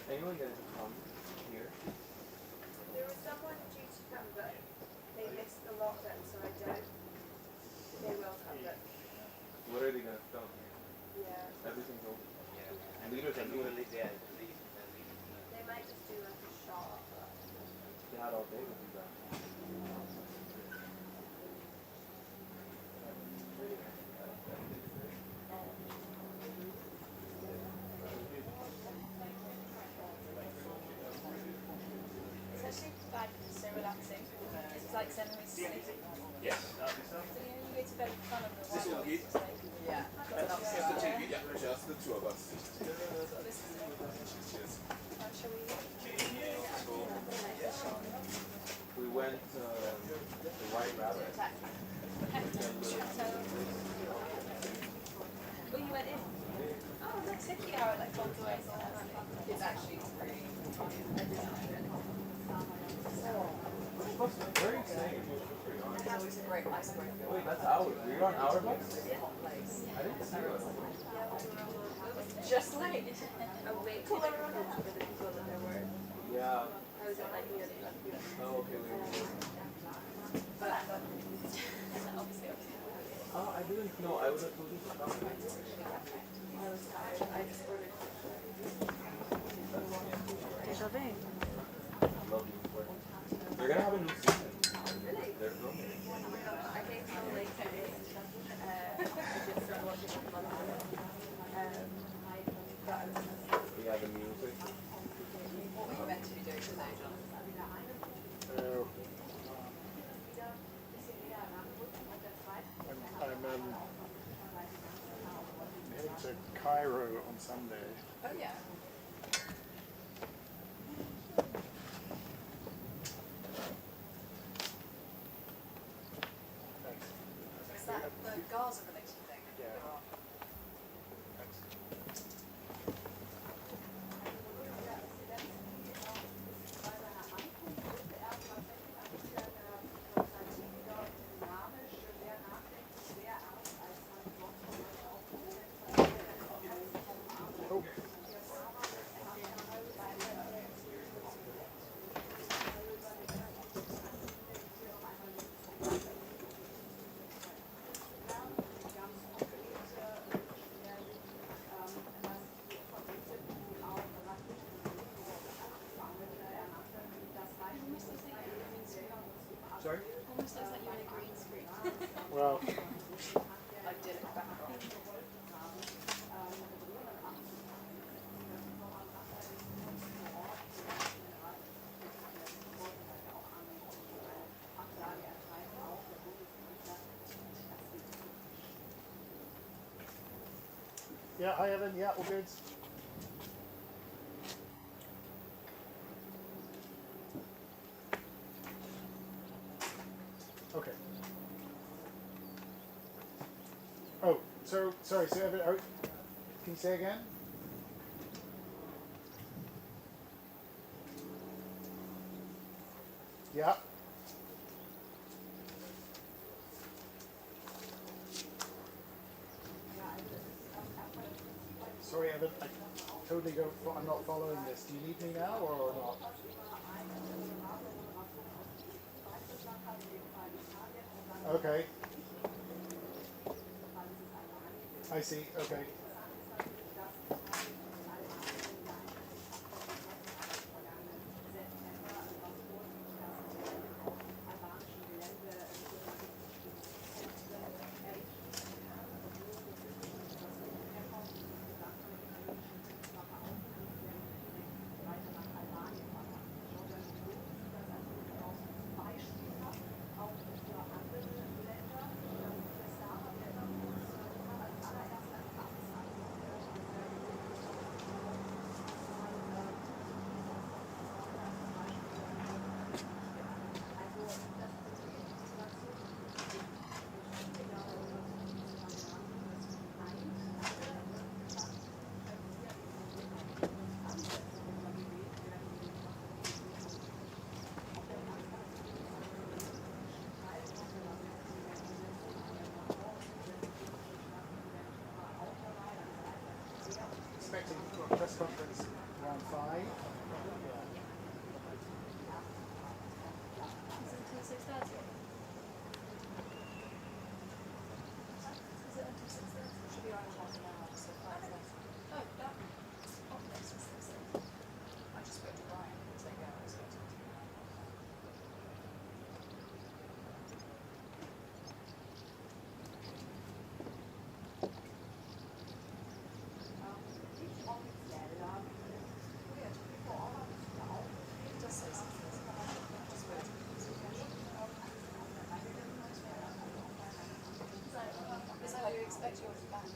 anyone going to come here? There was someone due to come, but they missed the lockdown, so I doubt they will come. But What are they going to film? yeah, Everything's open. Leaders are doing it. they might just do like a shot. They had all day to do that. It's actually bad because it's so relaxing. It's like sending me to sleep. Yes. So you go to bed with fun on the white ones. It's like, Yeah. Just the two of us. this is it. Shall we? We went the White Rabbit. Oh, you went in? Oh, that's so cute how it like folds away. It's actually pretty. Very exciting. It's always a great icebreaker. Wait, that's ours. We were on our bus? Place. I didn't see it. Just like Awake to the people that there were. Yeah. I was like near the Oh, okay. but Obviously. Oh, I didn't know. I would have told you to come. I was tired. I just ordered. Déjà vu. Lovely. They're gonna have a new season. They're filming. I came so late today. I just started watching it on Monday. Yeah, the music. what were you meant to be doing today, John? I'm heading to Cairo on Sunday. Oh yeah. Is that the Gaza related thing? Yeah. Oh. Sorry? Almost looks like you're in a green screen. Well, I did it back on. yeah, hi Evan, yeah, all good. Okay. Oh, so, sorry, so Evan, can you say again? Yeah. Sorry, Evan, I totally don't. I'm not following this. Do you need me now or not? Okay. I see. Okay. Expecting a press conference around 5. Yeah. Is it until 6:30? Is it until 6:30? Should be around half an hour, so 5 minutes. Oh, that. Oh, this is 6:30. I just spoke to Brian, he'll take hours. It does say something. I just spoke to him. Is that how you expect yours back?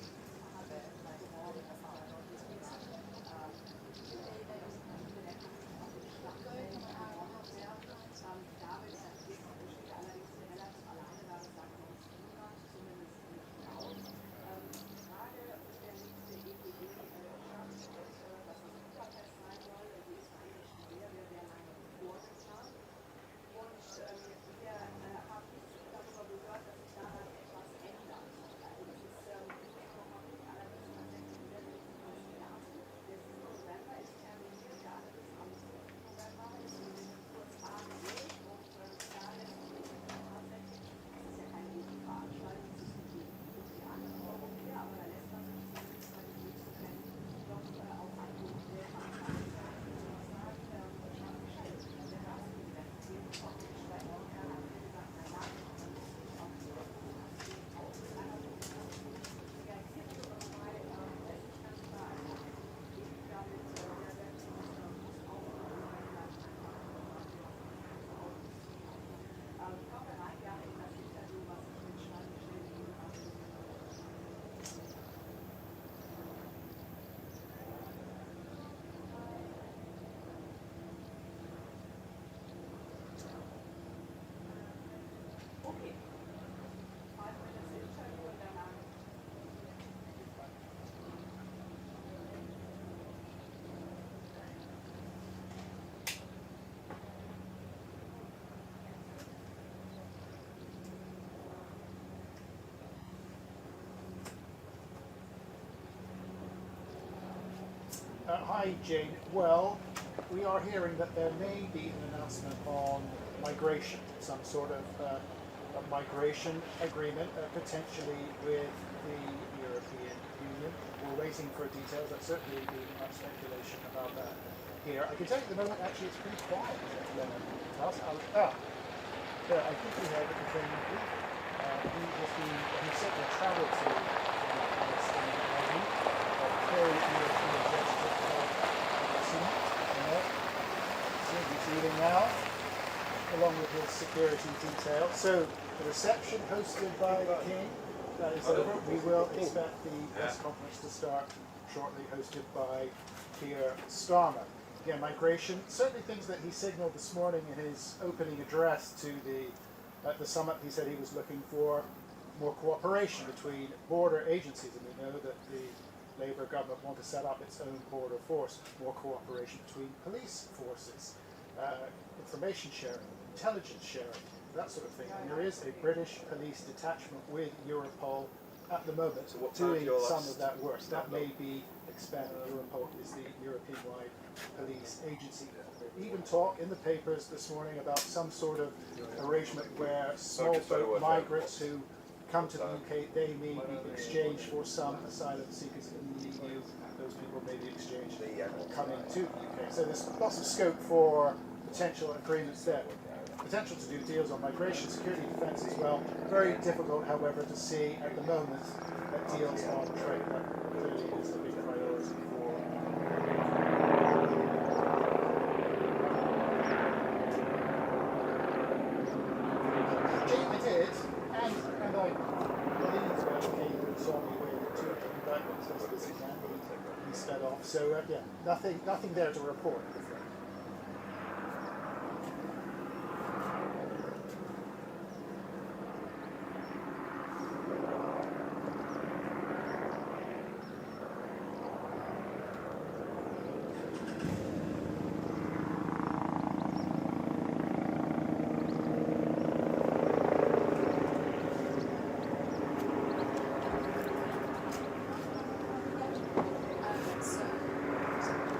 Hi, Jane. Well, we are hearing that there may be an announcement on migration, some sort of a migration agreement, potentially with the European Union. We're waiting for details. There's certainly been much speculation about that here. I can tell you at the moment, actually, it's pretty quiet at the moment. Yeah, I think we have it between he said he traveled to very European gesture called he's leaving now, along with his security detail. So the reception hosted by the King, that is over. We will expect the press conference to start shortly, hosted by Keir Starmer. Again, migration, certainly things that he signaled this morning in his opening address to the summit. He said he was looking for more cooperation between border agencies, and we know that the Labour government want to set up its own border force, more cooperation between police forces, information sharing, intelligence sharing, that sort of thing. And there is a British police detachment with Europol at the moment doing some of that work. That may be expanded. Europol is the European-wide police agency. Even talk in the papers this morning about some sort of arrangement where small boat migrants who come to the UK, they may be exchanged for some asylum seekers in the EU. Those people may be exchanged coming to the UK. So there's lots of scope for potential agreements there. Potential to do deals on migration, security, defence as well. Very difficult, however, to see at the moment that deals on trade. That clearly is a big priority for. Jane, I did, and I believe that he saw me waving to him, but he sped off. So yeah, nothing there to report.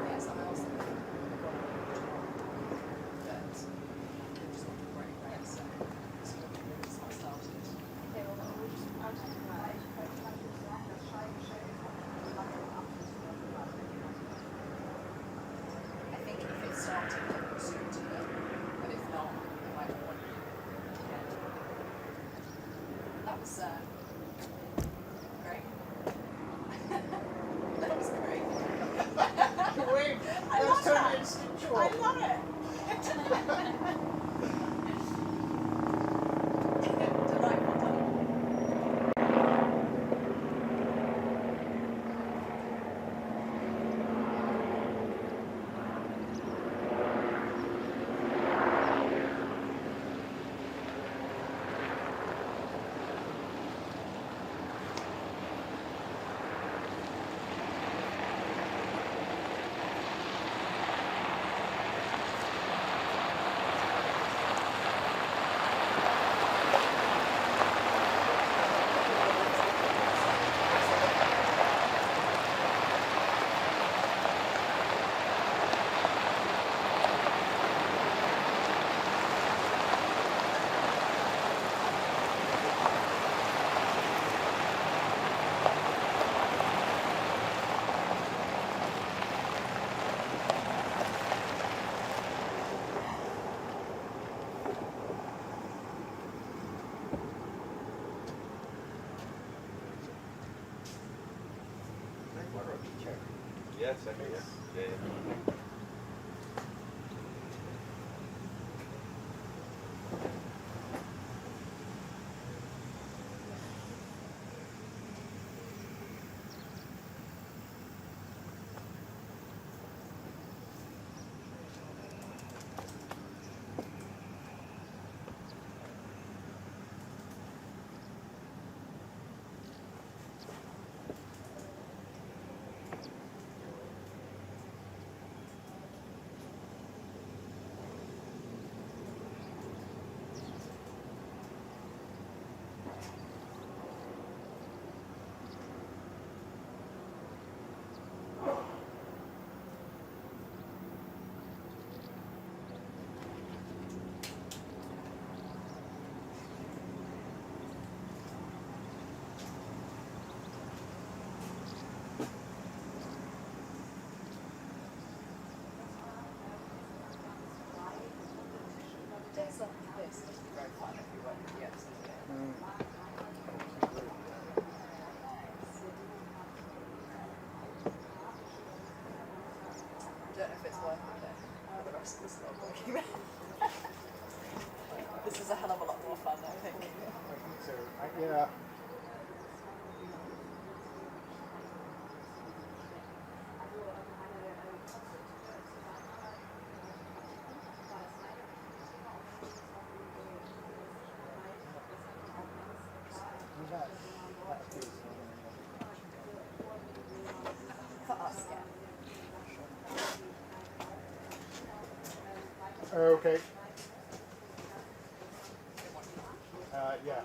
Yes, I'm also was great. That was great. Wait, I that's love totally that. instinctual. I love it. Delightful. Yeah, second, yeah. Yeah. Days like this would be very fun if we weren't really absolutely. I don't know if it's worth it though, for the rest of this lot working there. This is a hell of a lot more fun, I think. I think so. Yeah. For us, yeah. Okay. Yeah.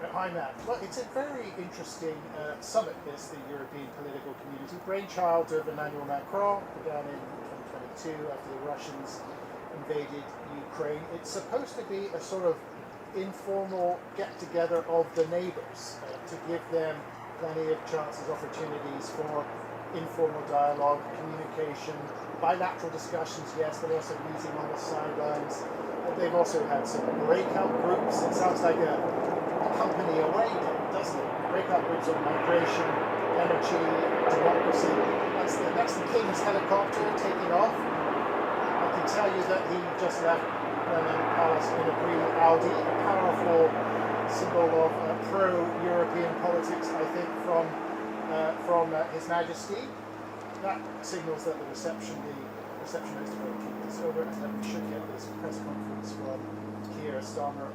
Hi, Matt. Well, it's a very interesting summit, this, the European Political Community, brainchild of Emmanuel Macron, began in 2022 after the Russians invaded Ukraine. It's supposed to be a sort of informal get-together of the neighbours to give them plenty of chances, opportunities for informal dialogue, communication, bilateral discussions, yes, but also meeting on the sidelines. They've also had some breakout groups. It sounds like a company away day, doesn't it? Breakout groups on migration, energy, democracy. That's the King's helicopter taking off. I can tell you that he just left Blenheim Palace in a green Audi, a powerful symbol of pro-European politics, I think, from His Majesty. That signals that the reception hosted by the King is over, and that we should get this press conference from Keir Starmer.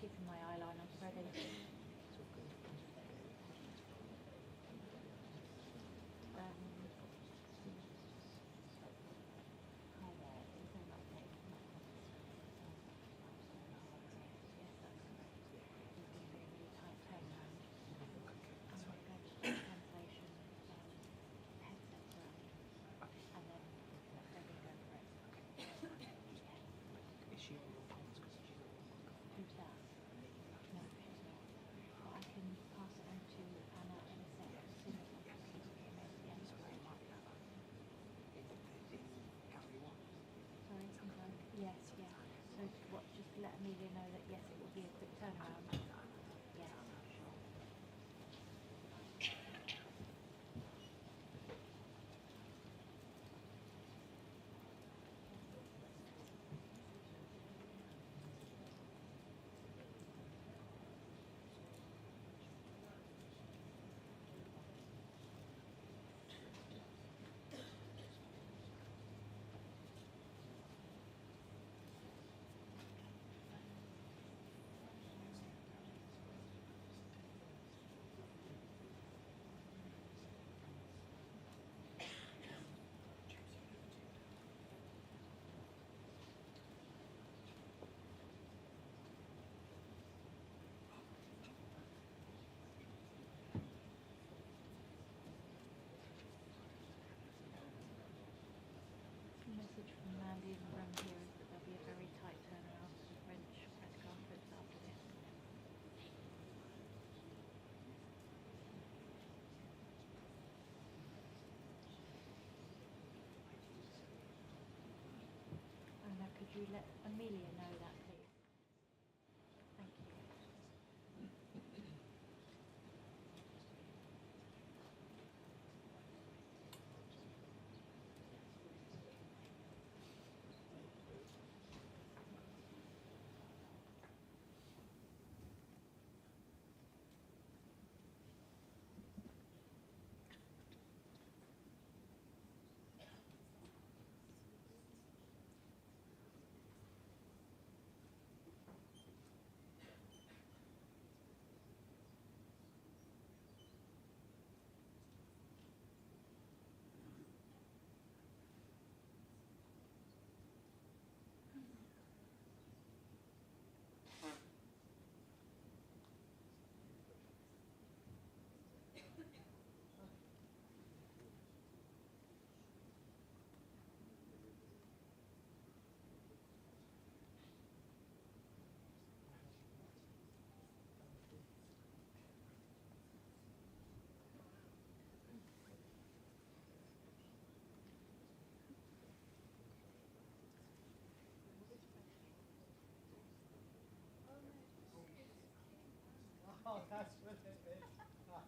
keeping my eyeliner ready. Hi there, is there an update from my Yes, that's correct. It's going to be a really tight turnaround. I'm going to do translation, headsets around, and then they're going to go for it. Is she on your phones? Who's that? No, she's not. But I can pass it on to Anna in a sec as soon as I'm talking to him at the end of the Sorry, yes, yeah. So what, just to let Amelia know that yes, it will be a quick turnaround. Yes, sure. The message from Mandy and Ram here is that there'll be a very tight turnaround for the French press conference after this. Anna, could you let Amelia know that, please? Thank you. Oh, that's what it is. Ah,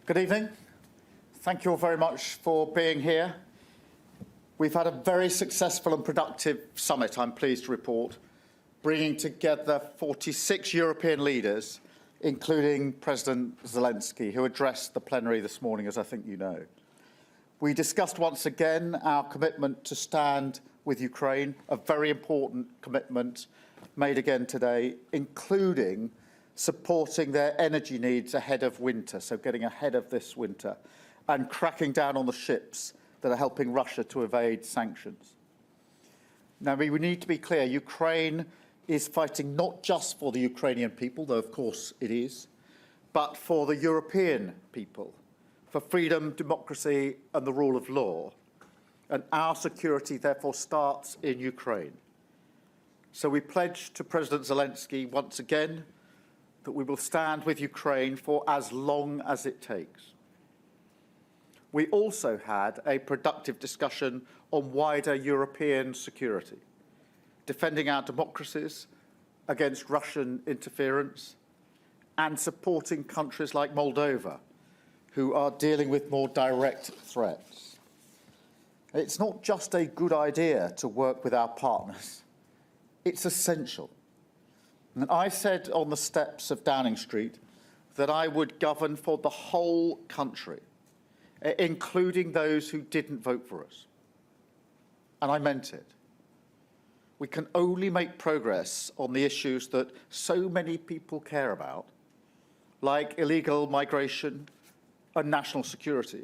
Good evening. Thank you all very much for being here. We've had a very successful and productive summit, I'm pleased to report, bringing together 46 European leaders, including President Zelensky, who addressed the plenary this morning, as I think you know. We discussed once again our commitment to stand with Ukraine, a very important commitment made again today, including supporting their energy needs ahead of winter, so getting ahead of this winter, and cracking down on the ships that are helping Russia to evade sanctions. Now, we need to be clear, Ukraine is fighting not just for the Ukrainian people, though of course it is, but for the European people, for freedom, democracy and the rule of law. And our security, therefore, starts in Ukraine. So we pledge to President Zelensky once again that we will stand with Ukraine for as long as it takes. We also had a productive discussion on wider European security, defending our democracies against Russian interference and supporting countries like Moldova, who are dealing with more direct threats. It's not just a good idea to work with our partners, it's essential. And I said on the steps of Downing Street that I would govern for the whole country, including those who didn't vote for us. And I meant it. We can only make progress on the issues that so many people care about, like illegal migration and national security,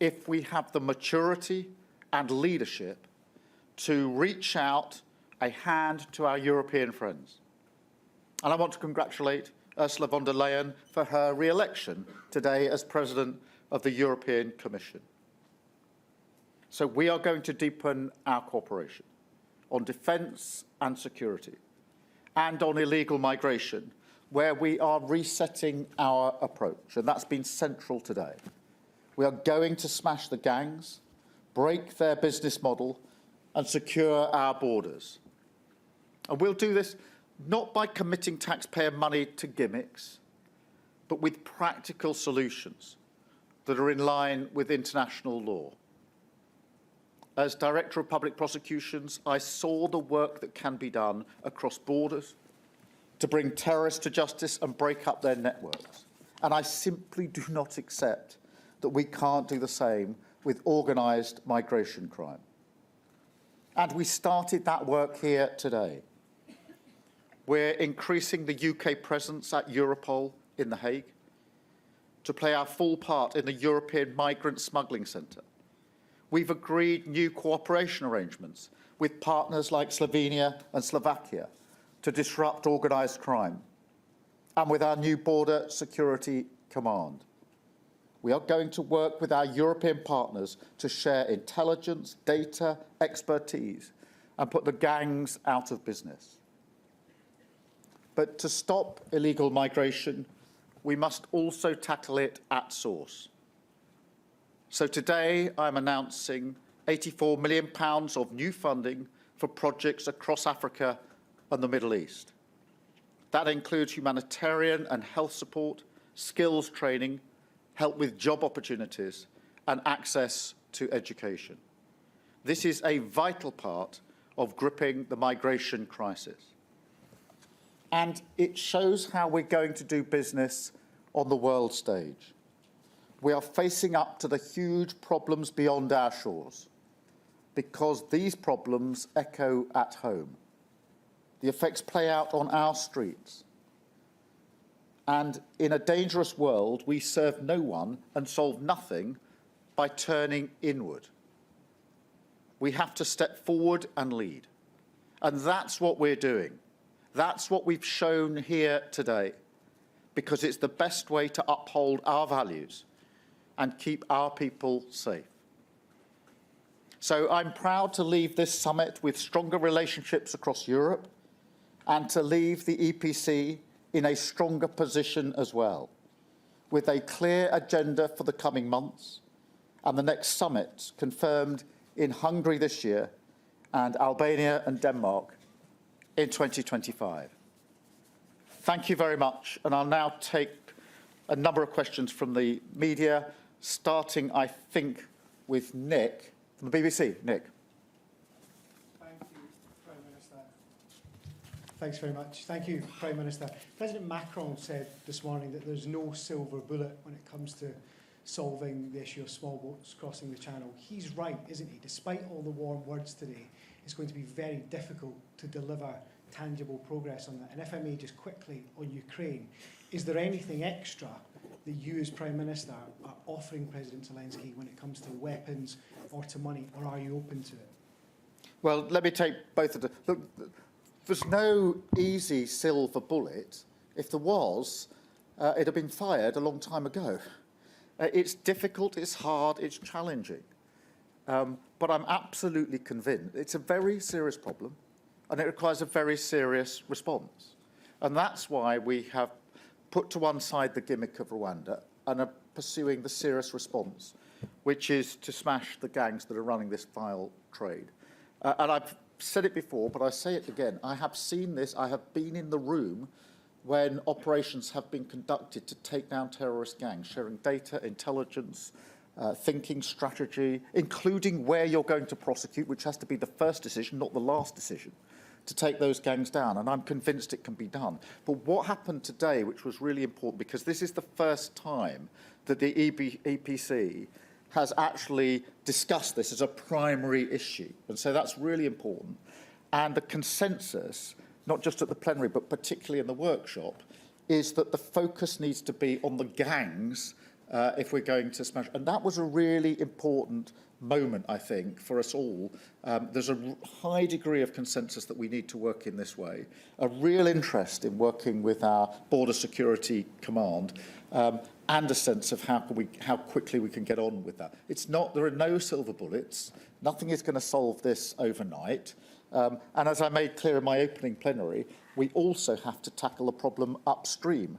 if we have the maturity and leadership to reach out a hand to our European friends. And I want to congratulate Ursula von der Leyen for her re-election today as President of the European Commission. So we are going to deepen our cooperation on defence and security and on illegal migration, where we are resetting our approach, and that's been central today. We are going to smash the gangs, break their business model and secure our borders. And we'll do this not by committing taxpayer money to gimmicks, but with practical solutions that are in line with international law. As Director of Public Prosecutions, I saw the work that can be done across borders to bring terrorists to justice and break up their networks. And I simply do not accept that we can't do the same with organised migration crime. And we started that work here today. We're increasing the UK presence at Europol in The Hague to play our full part in the European Migrant Smuggling Centre. We've agreed new cooperation arrangements with partners like Slovenia and Slovakia to disrupt organised crime, and with our new Border Security Command. We are going to work with our European partners to share intelligence, data, expertise, and put the gangs out of business. But to stop illegal migration, we must also tackle it at source. So today, I'm announcing £84 million of new funding for projects across Africa and the Middle East. That includes humanitarian and health support, skills training, help with job opportunities, and access to education. This is a vital part of gripping the migration crisis. And it shows how we're going to do business on the world stage. We are facing up to the huge problems beyond our shores, because these problems echo at home. The effects play out on our streets. And in a dangerous world, we serve no one and solve nothing by turning inward. We have to step forward and lead. And that's what we're doing. That's what we've shown here today, because it's the best way to uphold our values and keep our people safe. So I'm proud to leave this summit with stronger relationships across Europe and to leave the EPC in a stronger position as well, with a clear agenda for the coming months and the next summit confirmed in Hungary this year and Albania and Denmark in 2025. Thank you very much, and I'll now take a number of questions from the media, starting, I think, with Nick from the BBC. Nick. Thank you, Prime Minister. Thanks very much. Thank you, Prime Minister. President Macron said this morning that there's no silver bullet when it comes to solving the issue of small boats crossing the Channel. He's right, isn't he? Despite all the warm words today, it's going to be very difficult to deliver tangible progress on that. And if I may just quickly on Ukraine, is there anything extra that you as Prime Minister are offering President Zelensky when it comes to weapons or to money, or are you open to it? Well, let me take both of them. Look, there's no easy silver bullet. If there was, it had been fired a long time ago. It's difficult, it's hard, it's challenging. But I'm absolutely convinced it's a very serious problem and it requires a very serious response. And that's why we have put to one side the gimmick of Rwanda and are pursuing the serious response, which is to smash the gangs that are running this vile trade. And I've said it before, but I say it again. I have seen this. I have been in the room when operations have been conducted to take down terrorist gangs, sharing data, intelligence, thinking strategy, including where you're going to prosecute, which has to be the first decision, not the last decision, to take those gangs down. And I'm convinced it can be done. But what happened today, which was really important, because this is the first time that the EPC has actually discussed this as a primary issue. And so that's really important. And the consensus, not just at the plenary, but particularly in the workshop, is that the focus needs to be on the gangs if we're going to smash. And that was a really important moment, I think, for us all. There's a high degree of consensus that we need to work in this way, a real interest in working with our Border Security Command, and a sense of how quickly we can get on with that. There are no silver bullets. Nothing is going to solve this overnight. And as I made clear in my opening plenary, we also have to tackle the problem upstream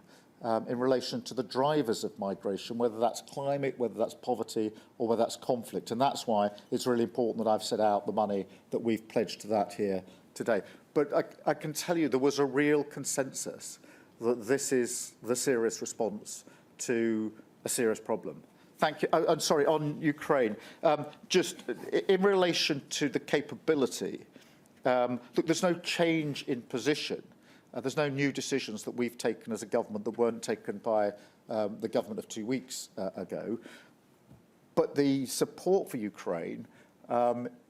in relation to the drivers of migration, whether that's climate, whether that's poverty, or whether that's conflict. And that's why it's really important that I've set out the money that we've pledged to that here today. But I can tell you there was a real consensus that this is the serious response to a serious problem. Thank you. I'm sorry, on Ukraine, just in relation to the capability, look, there's no change in position. There's no new decisions that we've taken as a government that weren't taken by the government of 2 weeks ago. But the support for Ukraine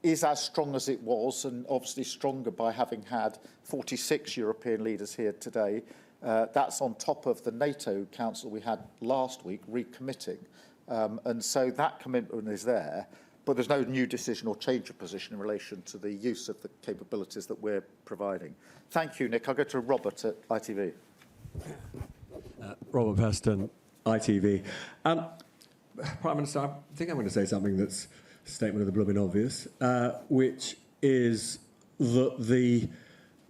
is as strong as it was, and obviously stronger by having had 46 European leaders here today. That's on top of the NATO Council we had last week recommitting. And so that commitment is there. But there's no new decision or change of position in relation to the use of the capabilities that we're providing. Thank you, Nick. I'll go to Robert at ITV. Robert Peston, ITV. Prime Minister, I think I'm going to say something that's a statement of the blooming obvious, which is that the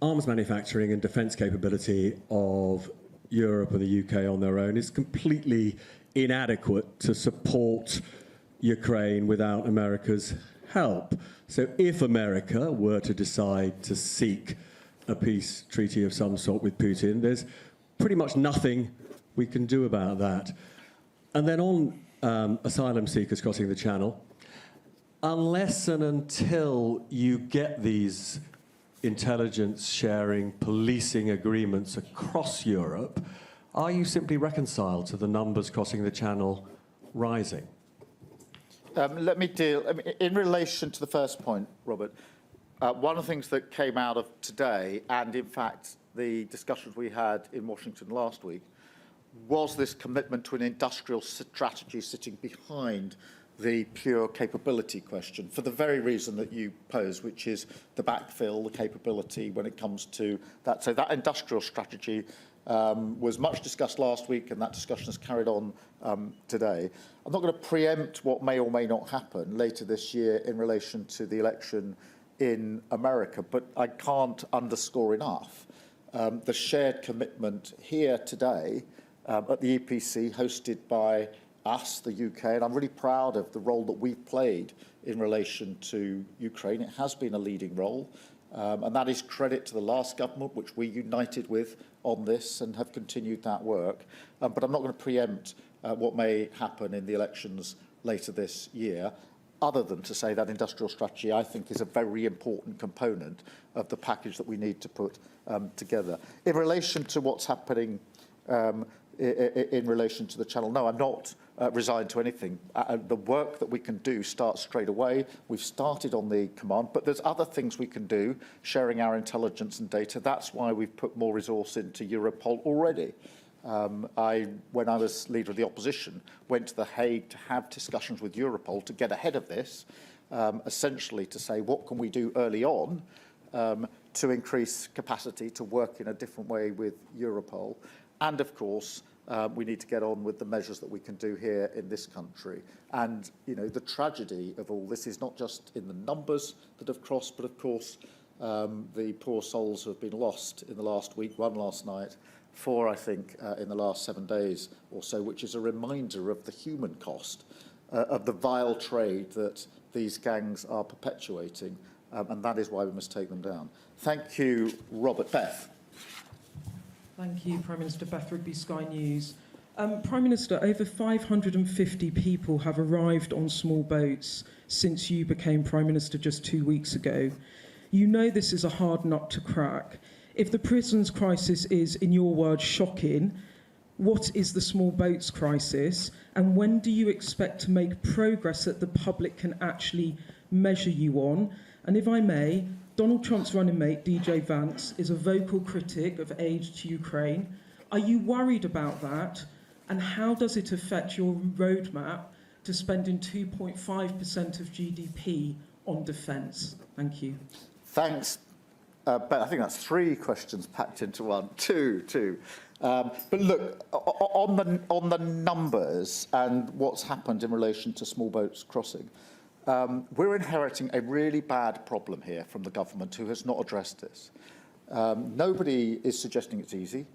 arms manufacturing and defence capability of Europe and the UK on their own is completely inadequate to support Ukraine without America's help. So if America were to decide to seek a peace treaty of some sort with Putin, there's pretty much nothing we can do about that. And then on asylum seekers crossing the Channel, unless and until you get these intelligence sharing, policing agreements across Europe, are you simply reconciled to the numbers crossing the Channel rising? Let me deal, in relation to the first point, Robert, one of the things that came out of today, and in fact the discussions we had in Washington last week, was this commitment to an industrial strategy sitting behind the pure capability question, for the very reason that you pose, which is the backfill, the capability when it comes to that. So that industrial strategy was much discussed last week, and that discussion has carried on today. I'm not going to preempt what may or may not happen later this year in relation to the election in America, but I can't underscore enough the shared commitment here today at the EPC, hosted by us, the UK, and I'm really proud of the role that we've played in relation to Ukraine. It has been a leading role, and that is credit to the last government, which we united with on this and have continued that work. But I'm not going to preempt what may happen in the elections later this year, other than to say that industrial strategy, I think, is a very important component of the package that we need to put together. In relation to what's happening in relation to the Channel, no, I'm not resigned to anything. The work that we can do starts straight away. We've started on the command, but there's other things we can do, sharing our intelligence and data. That's why we've put more resource into Europol already. When I was leader of the opposition, went to The Hague to have discussions with Europol to get ahead of this, essentially to say what can we do early on to increase capacity to work in a different way with Europol. And of course, we need to get on with the measures that we can do here in this country. And, you know, the tragedy of all this is not just in the numbers that have crossed, but of course, the poor souls who have been lost in the last week, one last night, 4, I think, in the last 7 days or so, which is a reminder of the human cost of the vile trade that these gangs are perpetuating, and that is why we must take them down. Thank you, Robert. Beth. Thank you, Prime Minister. Beth Rigby, Sky News. Prime Minister, over 550 people have arrived on small boats since you became Prime Minister just 2 weeks ago. You know this is a hard nut to crack. If the prisons crisis is, in your words, shocking, what is the small boats crisis? And when do you expect to make progress that the public can actually measure you on? And if I may, Donald Trump's running mate, DJ Vance, is a vocal critic of aid to Ukraine. Are you worried about that? And how does it affect your roadmap to spending 2.5% of GDP on defence? Thank you. Thanks. But I think that's 3 questions packed into one. Two. But look, on the numbers and what's happened in relation to small boats crossing, we're inheriting a really bad problem here from the government who has not addressed this. Nobody is suggesting it's easy.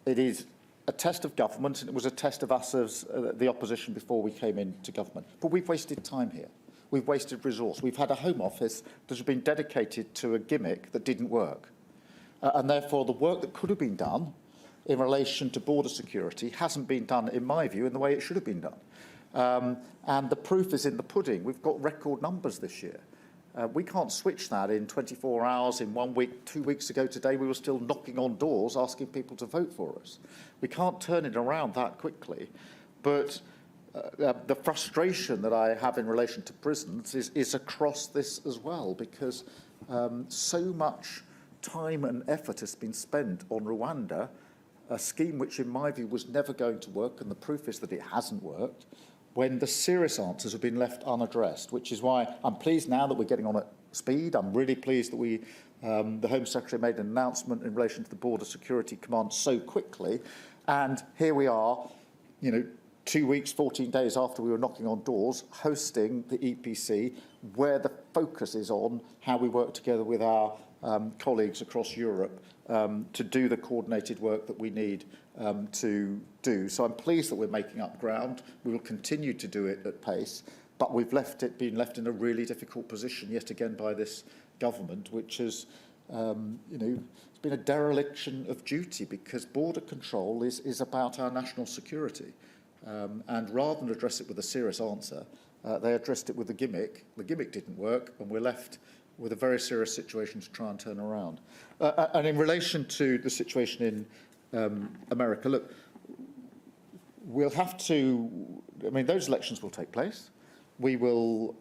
It is a test of government, and it was a test of us as the opposition before we came into government. But we've wasted time here. We've wasted resource. We've had a Home Office that has been dedicated to a gimmick that didn't work. And therefore, the work that could have been done in relation to border security hasn't been done, in my view, in the way it should have been done. And the proof is in the pudding. We've got record numbers this year. We can't switch that in 24 hours, in 1 week. 2 weeks ago today, we were still knocking on doors asking people to vote for us. We can't turn it around that quickly. But the frustration that I have in relation to prisons is across this as well, because so much time and effort has been spent on Rwanda, a scheme which, in my view, was never going to work, and the proof is that it hasn't worked, when the serious answers have been left unaddressed, which is why I'm pleased now that we're getting on at speed. I'm really pleased that the Home Secretary made an announcement in relation to the Border Security Command so quickly, and here we are, 2 weeks, 14 days after we were knocking on doors, hosting the EPC, where the focus is on how we work together with our colleagues across Europe to do the coordinated work that we need to do. So I'm pleased that we're making up ground. We will continue to do it at pace, but we've been left in a really difficult position yet again by this government, which has, it's been a dereliction of duty, because border control is about our national security. And rather than address it with a serious answer, they addressed it with a gimmick. The gimmick didn't work, and we're left with a very serious situation to try and turn around. And in relation to the situation in America, look, we'll have to, those elections will take place. It will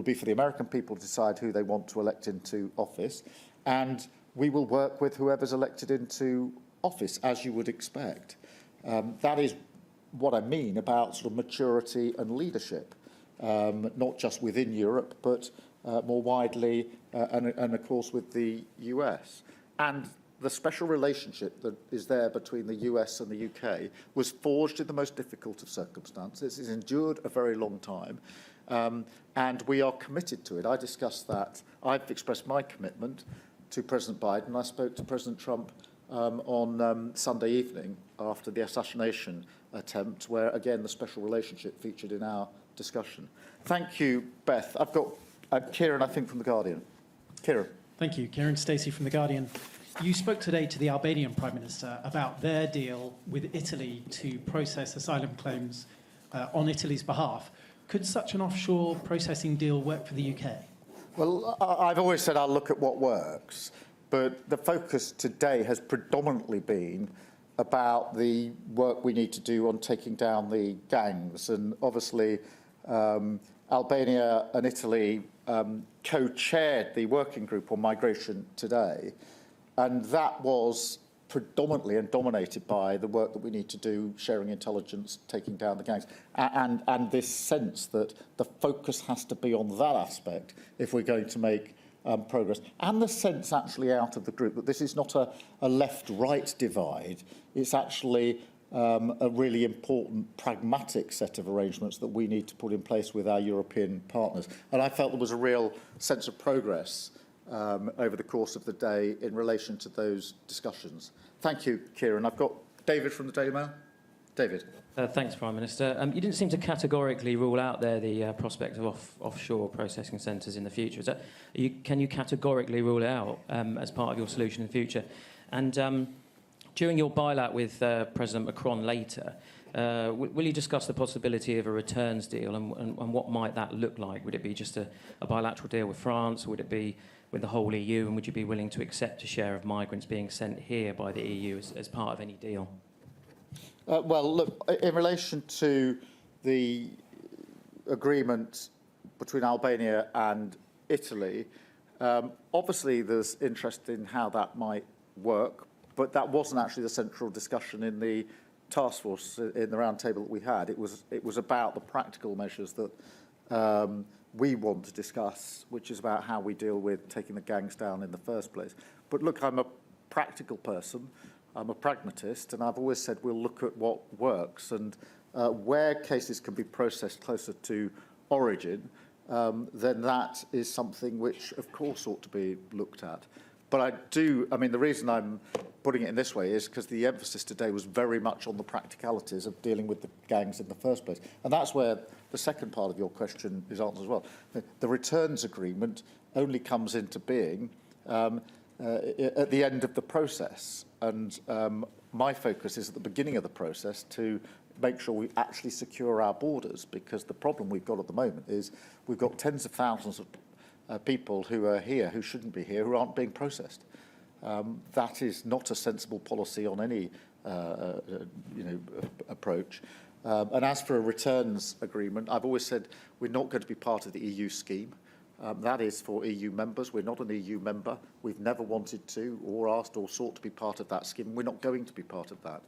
be for the American people to decide who they want to elect into office, and we will work with whoever's elected into office, as you would expect. That is what I mean about sort of maturity and leadership, not just within Europe, but more widely, and of course with the US. And the special relationship that is there between the US and the UK was forged in the most difficult of circumstances. It's endured a very long time, and we are committed to it. I discussed that. I've expressed my commitment to President Biden. I spoke to President Trump on Sunday evening after the assassination attempt, where, again, the special relationship featured in our discussion. Thank you, Beth. I've got Kieran, I think, from The Guardian. Kieran. Thank you. Kieran Stacey from The Guardian. You spoke today to the Albanian Prime Minister about their deal with Italy to process asylum claims on Italy's behalf. Could such an offshore processing deal work for the UK? Well, I've always said I'll look at what works, but the focus today has predominantly been about the work we need to do on taking down the gangs. And obviously, Albania and Italy co-chaired the working group on migration today. And that was predominantly and dominated by the work that we need to do, sharing intelligence, taking down the gangs, and this sense that the focus has to be on that aspect if we're going to make progress. And the sense actually out of the group that this is not a left-right divide, it's actually a really important pragmatic set of arrangements that we need to put in place with our European partners. And I felt there was a real sense of progress over the course of the day in relation to those discussions. Thank you, Kieran. I've got David from the Daily Mail. David. Thanks, Prime Minister. You didn't seem to categorically rule out there the prospect of offshore processing centres in the future. Can you categorically rule it out as part of your solution in the future? And during your bilat with President Macron later, will you discuss the possibility of a returns deal and what might that look like? Would it be just a bilateral deal with France, or would it be with the whole EU, and would you be willing to accept a share of migrants being sent here by the EU as part of any deal? Well, look, in relation to the agreement between Albania and Italy, obviously there's interest in how that might work, but that wasn't actually the central discussion in the task force, in the round table that we had. It was about the practical measures that we want to discuss, which is about how we deal with taking the gangs down in the first place. But look, I'm a practical person, I'm a pragmatist, and I've always said we'll look at what works, and where cases can be processed closer to origin, then that is something which, of course, ought to be looked at. But I mean, the reason I'm putting it in this way is because the emphasis today was very much on the practicalities of dealing with the gangs in the first place. And that's where the second part of your question is answered as well. The returns agreement only comes into being at the end of the process. And my focus is at the beginning of the process to make sure we actually secure our borders, because the problem we've got at the moment is we've got tens of thousands of people who are here, who shouldn't be here, who aren't being processed. That is not a sensible policy on any approach. And as for a returns agreement, I've always said we're not going to be part of the EU scheme. That is for EU members. We're not an EU member. We've never wanted to or asked or sought to be part of that scheme. We're not going to be part of that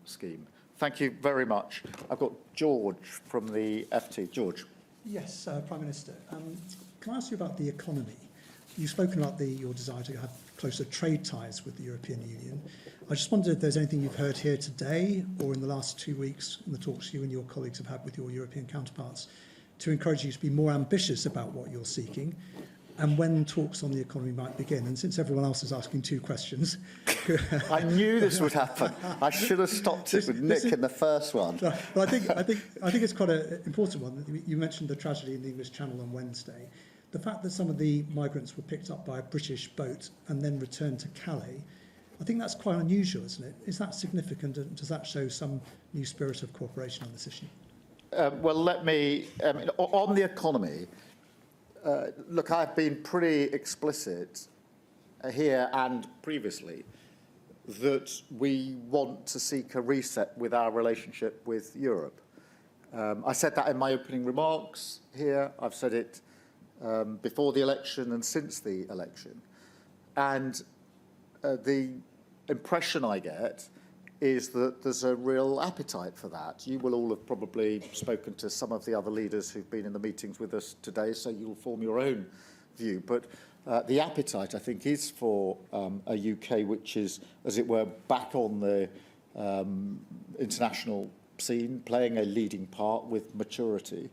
scheme. Thank you very much. I've got George from the FT. George. Yes, Prime Minister. Can I ask you about the economy? You've spoken about your desire to have closer trade ties with the European Union. I just wondered if there's anything you've heard here today or in the last 2 weeks in the talks you and your colleagues have had with your European counterparts to encourage you to be more ambitious about what you're seeking, and when talks on the economy might begin. And since everyone else is asking 2 questions... I knew this would happen. I should have stopped it with Nick in the first one. But I think it's quite an important one. You mentioned the tragedy in the English Channel on Wednesday. The fact that some of the migrants were picked up by a British boat and then returned to Calais, I think that's quite unusual, isn't it? Is that significant, and does that show some new spirit of cooperation on this issue? Well, let me... on the economy, look, I've been pretty explicit here and previously that we want to seek a reset with our relationship with Europe. I said that in my opening remarks here. I've said it before the election and since the election. And the impression I get is that there's a real appetite for that. You will all have probably spoken to some of the other leaders who've been in the meetings with us today, so you'll form your own view. But the appetite, I think, is for a UK which is, as it were, back on the international scene, playing a leading part with maturity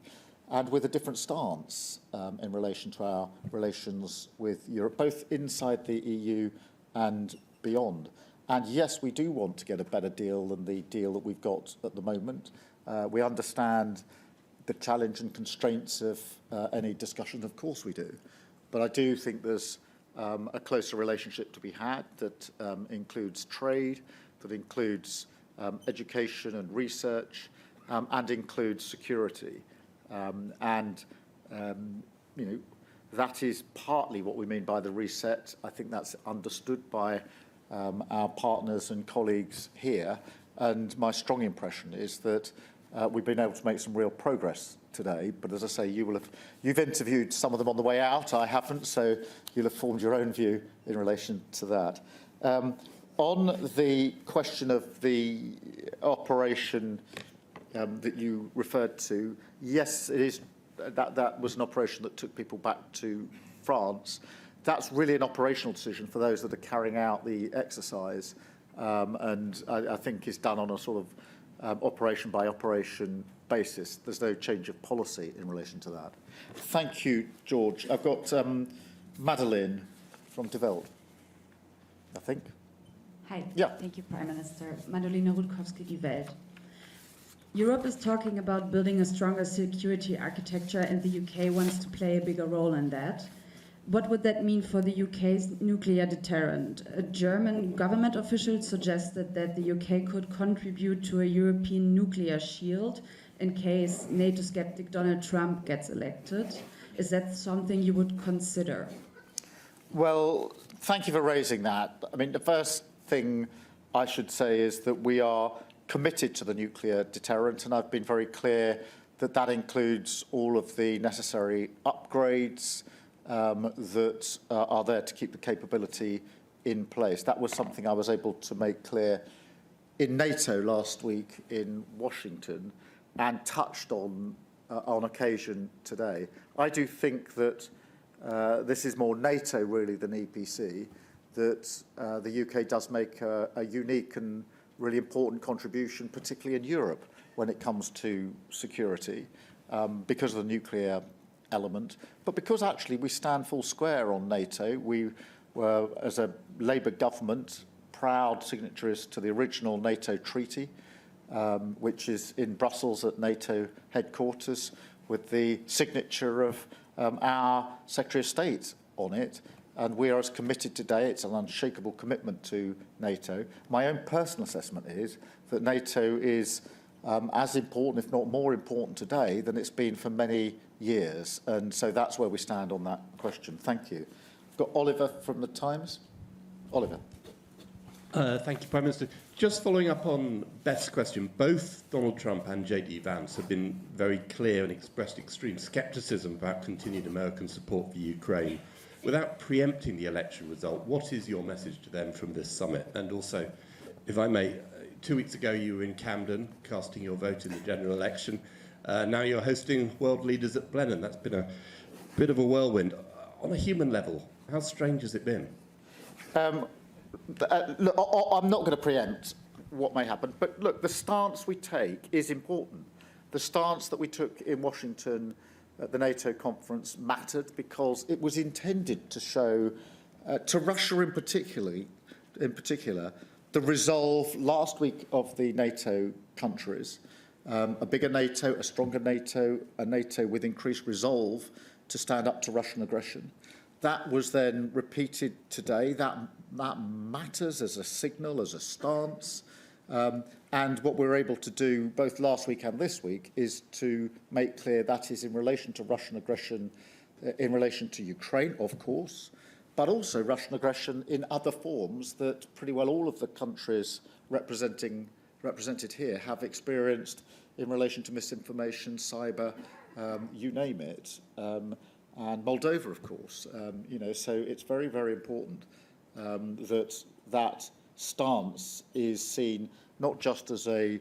and with a different stance in relation to our relations with Europe, both inside the EU and beyond. And yes, we do want to get a better deal than the deal that we've got at the moment. We understand the challenge and constraints of any discussion. Of course we do. But I do think there's a closer relationship to be had that includes trade, that includes education and research, and includes security. You know, that is partly what we mean by the reset. I think that's understood by our partners and colleagues here. And my strong impression is that we've been able to make some real progress today. But as I say, you've interviewed some of them on the way out. I haven't, so you'll have formed your own view in relation to that. On the question of the operation that you referred to, yes, it is. That was an operation that took people back to France. That's really an operational decision for those that are carrying out the exercise, and I think is done on a sort of operation by operation basis. There's no change of policy in relation to that. Thank you, George. I've got Madeleine from De Welt, I think. Hi. Yeah. Thank you, Prime Minister. Madolina Rutkowski, Die Welt. Europe is talking about building a stronger security architecture, and the UK wants to play a bigger role in that. What would that mean for the UK's nuclear deterrent? A German government official suggested that the UK could contribute to a European nuclear shield in case NATO skeptic Donald Trump gets elected. Is that something you would consider? Well, thank you for raising that. I mean, the first thing I should say is that we are committed to the nuclear deterrent, and I've been very clear that that includes all of the necessary upgrades that are there to keep the capability in place. That was something I was able to make clear in NATO last week in Washington and touched on occasion today. I do think that this is more NATO really than EPC, that the UK does make a unique and really important contribution, particularly in Europe, when it comes to security, because of the nuclear element, but because actually we stand full square on NATO. We were, as a Labour government, proud signatories to the original NATO treaty, which is in Brussels at NATO headquarters, with the signature of our Secretary of State on it. And we are as committed today. It's an unshakable commitment to NATO. My own personal assessment is that NATO is as important, if not more important today, than it's been for many years. And so that's where we stand on that question. Thank you. I've got Oliver from the Times. Oliver. Thank you, Prime Minister. Just following up on Beth's question, both Donald Trump and J.D. Vance have been very clear and expressed extreme scepticism about continued American support for Ukraine. Without preempting the election result, what is your message to them from this summit? And also, if I may, 2 weeks ago you were in Camden casting your vote in the general election. Now you're hosting world leaders at Blenheim. That's been a bit of a whirlwind. On a human level, how strange has it been? Look, I'm not going to preempt what may happen, but look, the stance we take is important. The stance that we took in Washington at the NATO conference mattered because it was intended to show, to Russia in particular, the resolve last week of the NATO countries, a bigger NATO, a stronger NATO, a NATO with increased resolve to stand up to Russian aggression. That was then repeated today. That matters as a signal, as a stance. And what we're able to do both last week and this week is to make clear that is in relation to Russian aggression, in relation to Ukraine, of course, but also Russian aggression in other forms that pretty well all of the countries represented here have experienced in relation to misinformation, cyber, you name it, and Moldova, of course. So it's very, very important that stance is seen not just as a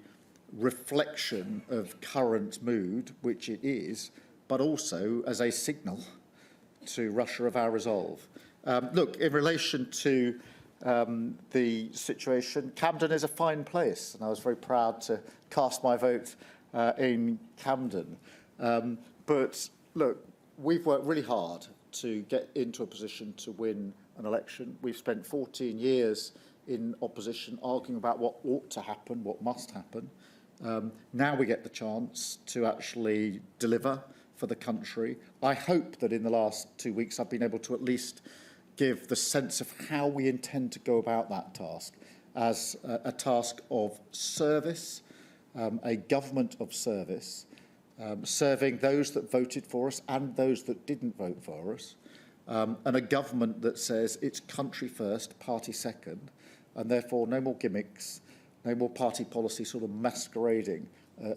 reflection of current mood, which it is, but also as a signal to Russia of our resolve. Look, in relation to the situation, Camden is a fine place, and I was very proud to cast my vote in Camden. But look, we've worked really hard to get into a position to win an election. We've spent 14 years in opposition arguing about what ought to happen, what must happen. Now we get the chance to actually deliver for the country. I hope that in the last 2 weeks I've been able to at least give the sense of how we intend to go about that task as a task of service, a government of service, serving those that voted for us and those that didn't vote for us, and a government that says it's country first, party second, and therefore no more gimmicks, no more party policy sort of masquerading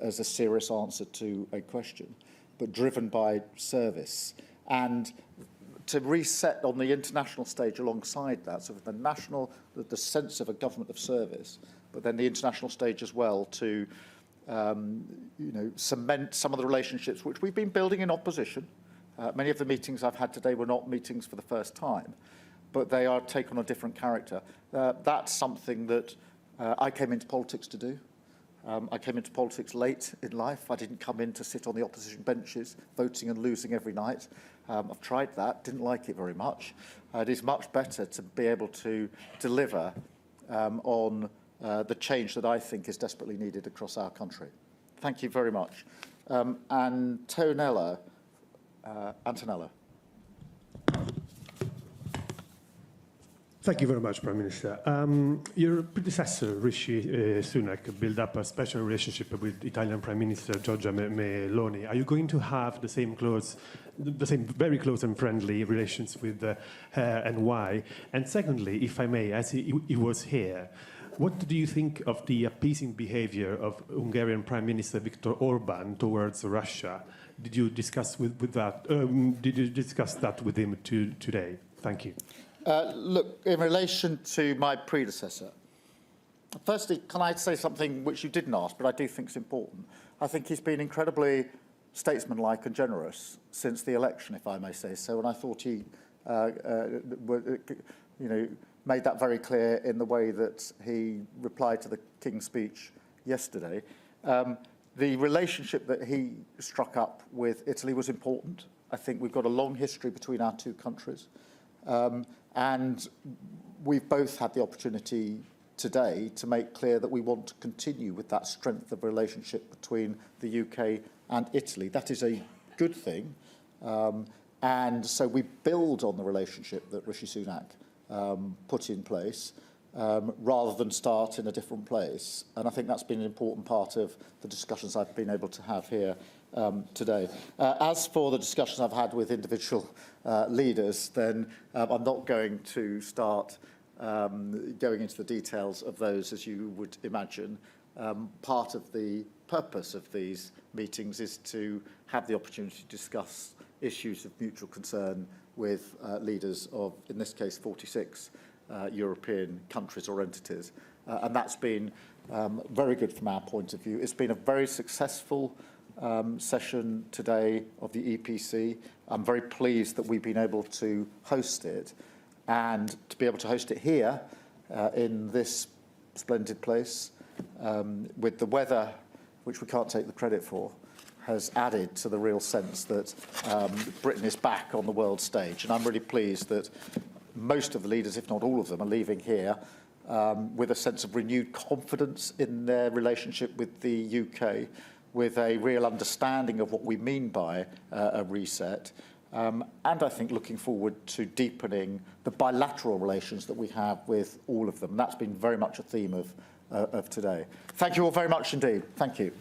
as a serious answer to a question, but driven by service. And to reset on the international stage alongside that, so the national, the sense of a government of service, but then the international stage as well to cement some of the relationships which we've been building in opposition. Many of the meetings I've had today were not meetings for the first time, but they are take on a different character. That's something that I came into politics to do. I came into politics late in life. I didn't come in to sit on the opposition benches, voting and losing every night. I've tried that, didn't like it very much. It is much better to be able to deliver on the change that I think is desperately needed across our country. Thank you very much. Antonella. Thank you very much, Prime Minister. Your predecessor, Rishi Sunak, built up a special relationship with Italian Prime Minister Giorgia Meloni. Are you going to have the same very close and friendly relations with her, and why? And secondly, if I may, as he was here, what do you think of the appeasing behavior of Hungarian Prime Minister Viktor Orban towards Russia? Did you discuss Did you discuss that with him today? Thank you. Look, in relation to my predecessor, firstly, can I say something which you didn't ask, but I do think is important? I think he's been incredibly statesmanlike and generous since the election, if I may say so, and I thought he made that very clear in the way that he replied to the King's speech yesterday. The relationship that he struck up with Italy was important. I think we've got a long history between our two countries. And we've both had the opportunity today to make clear that we want to continue with that strength of relationship between the UK and Italy. That is a good thing. And so we build on the relationship that Rishi Sunak put in place rather than start in a different place. And I think that's been an important part of the discussions I've been able to have here today. As for the discussions I've had with individual leaders, then I'm not going to start going into the details of those, as you would imagine. Part of the purpose of these meetings is to have the opportunity to discuss issues of mutual concern with leaders of, in this case, 46 European countries or entities. And that's been very good from our point of view. It's been a very successful session today of the EPC. I'm very pleased that we've been able to host it, and to be able to host it here in this splendid place with the weather, which we can't take the credit for, has added to the real sense that Britain is back on the world stage. And I'm really pleased that most of the leaders, if not all of them, are leaving here with a sense of renewed confidence in their relationship with the UK, with a real understanding of what we mean by a reset, and I think looking forward to deepening the bilateral relations that we have with all of them. That's been very much a theme of today. Thank you all very much indeed. Thank you.